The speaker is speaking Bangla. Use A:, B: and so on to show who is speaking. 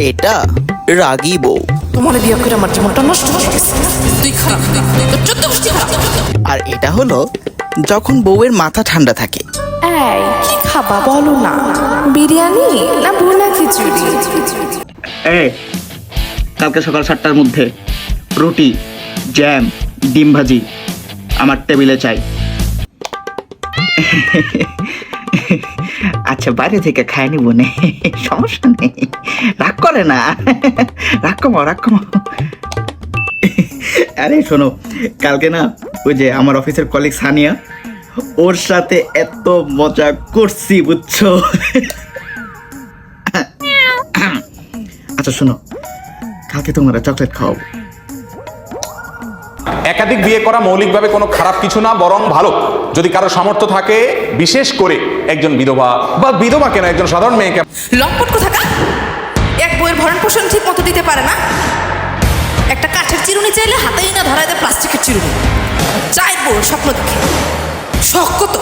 A: এটা রাগী বউ।
B: তোমার বিয়ে করে আমার জীবনটা নষ্ট হয়ে গেছে। তুই খারাপ, তোর 14 গোষ্ঠী খারাপ।
A: আর এটা হলো যখন বউয়ের মাথা ঠান্ডা থাকে।
B: এই কি খাবা বলো না, বিরিয়ানি না ভুনা খিচুড়ি?
C: এই কালকে সকাল 7টার মধ্যে রুটি, জ্যাম, ডিম ভাজি আমার টেবিলে চাই। আচ্ছা বাইরে থেকে খায় নিব নে, সমস্যা নেই, রাগ করে না, রাগ কমাও রাগ কমাও। আরে শোনো, কালকে না ওই যে আমার অফিসের কলিগ সানিয়া, ওর সাথে এত মজা করছি বুঝছো। আচ্ছা শোনো, কালকে তোমরা চকলেট খাওয়াবো।
D: একাধিক বিয়ে করা মৌলিকভাবে কোনো খারাপ কিছু না, বরং ভালো। যদি কারো সামর্থ্য থাকে, বিশেষ করে একজন বিধবা বা বিধবা কেন একজন সাধারণ মেয়েকে।
B: লম্পট কোথাকার, এক বইয়ের ভরণ পোষণ ঠিক মতো দিতে পারে না। একটা কাঠের চিরুনি চাইলে হাতেই না ধরায় দেয় প্লাস্টিকের চিরুনি। চাই বউ স্বপ্ন দেখে শখ কত।